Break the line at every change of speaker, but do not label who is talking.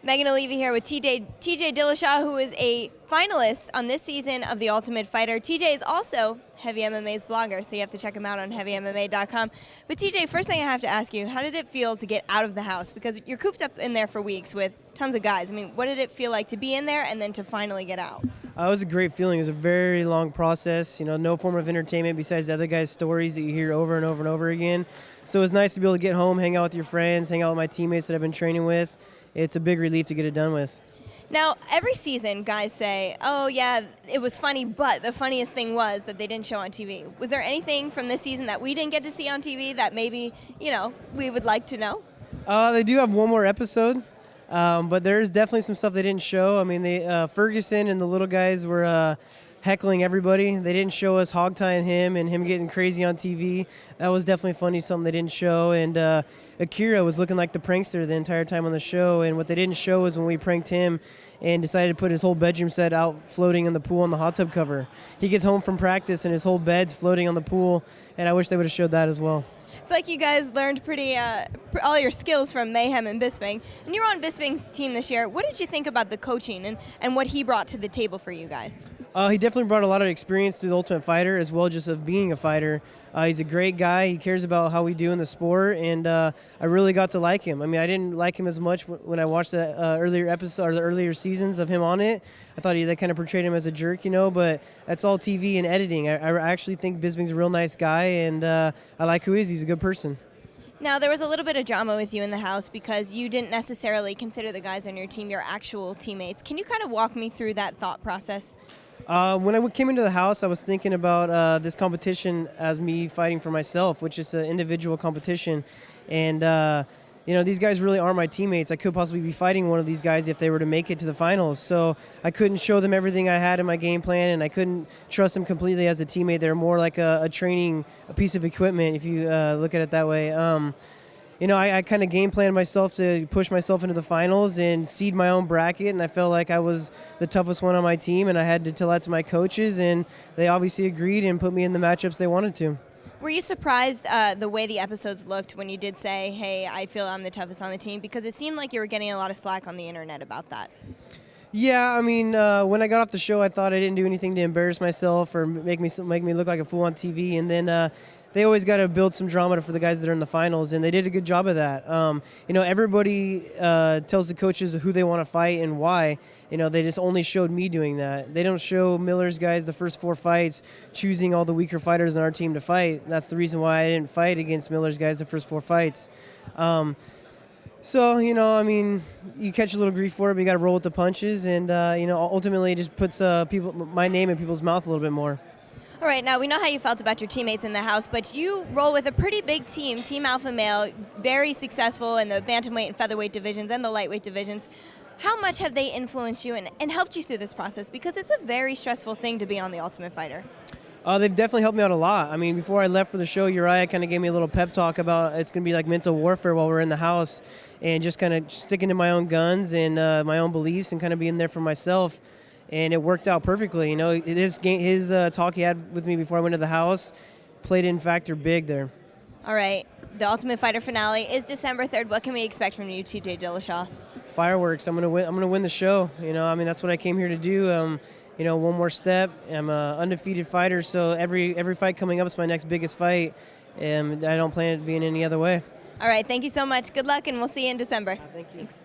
Megan O'Leary here with TJ Dillashaw, who is a finalist on this season of The Ultimate Fighter. TJ is also Heavy MMA's blogger, so you have to check him out on heavymma.com. But TJ, first thing I have to ask you, how did it feel to get out of the house? Because you're cooped up in there for weeks with tons of guys. I mean, what did it feel like to be in there and then to finally get out?
It was a great feeling. It was a very long process. You know, no form of entertainment besides the other guys' stories that you hear over and over and over again. So it was nice to be able to get home, hang out with your friends, hang out with my teammates that I've been training with. It's a big relief to get it done with.
Now, every season, guys say, oh, yeah, it was funny, but the funniest thing was that they didn't show on TV. Was there anything from this season that we didn't get to see on TV that maybe, we would like to know?
They do have one more episode, but there's definitely some stuff they didn't show. I mean, Ferguson and the little guys were heckling everybody. They didn't show us hog-tying him and him getting crazy on TV. That was definitely funny, something they didn't show. And Akira was looking like the prankster the entire time on the show. And what they didn't show was when we pranked him and decided to put his whole bedroom set out floating in the pool on the hot tub cover. He gets home from practice and his whole bed's floating on the pool, and I wish they would have showed that as well.
It's like you guys learned all your skills from Mayhem and Bisping. And you were on Bisping's team this year. What did you think about the coaching and what he brought to the table for you guys?
He definitely brought a lot of experience to the Ultimate Fighter as well just of being a fighter. He's a great guy. He cares about how we do in the sport, and I really got to like him. I mean, I didn't like him as much when I watched the earlier episode or the earlier seasons of him on it. I thought they kind of portrayed him as a jerk, but that's all TV and editing. I actually think Bisping's a real nice guy, and I like who he is. He's a good person.
Now, there was a little bit of drama with you in the house because you didn't necessarily consider the guys on your team your actual teammates. Can you kind of walk me through that thought process?
When I came into the house, I was thinking about this competition as me fighting for myself, which is an individual competition. And, these guys really aren't my teammates. I could possibly be fighting one of these guys if they were to make it to the finals. So I couldn't show them everything I had in my game plan, and I couldn't trust them completely as a teammate. They're more like a piece of equipment, if you look at it that way. I kind of game planned myself to push myself into the finals and seed my own bracket, and I felt like I was the toughest one on my team, and I had to tell that to my coaches, and they obviously agreed and put me in the matchups they wanted to.
Were you surprised the way the episodes looked when you did say, hey, I feel I'm the toughest on the team? Because it seemed like you were getting a lot of slack on the internet about that.
Yeah, I mean, when I got off the show, I thought I didn't do anything to embarrass myself or make me look like a fool on TV, and then they always got to build some drama for the guys that are in the finals, and they did a good job of that. Everybody tells the coaches who they want to fight and why. They just only showed me doing that. They don't show Miller's guys the first 4 fights, choosing all the weaker fighters on our team to fight. That's the reason why I didn't fight against Miller's guys the first 4 fights. So, you catch a little grief for it, but you got to roll with the punches, and, ultimately it just puts my name in people's mouth a little bit more.
All right, now we know how you felt about your teammates in the house, but you roll with a pretty big team, Team Alpha Male, very successful in the bantamweight and featherweight divisions and the lightweight divisions. How much have they influenced you and helped you through this process? Because it's a very stressful thing to be on The Ultimate Fighter.
They've definitely helped me out a lot. I mean, before I left for the show, Uriah kind of gave me a little pep talk about it's going to be like mental warfare while we're in the house and just kind of sticking to my own guns and my own beliefs and kind of being there for myself. And it worked out perfectly. His talk he had with me before I went to the house played in factor big there.
All right. The Ultimate Fighter finale is December 3rd. What can we expect from you, TJ Dillashaw?
Fireworks. I'm gonna win the show. That's what I came here to do. One more step. I'm an undefeated fighter, so every fight coming up is my next biggest fight, and I don't plan it being any other way.
All right. Thank you so much. Good luck, and we'll see you in December.
Thank you.
Thanks.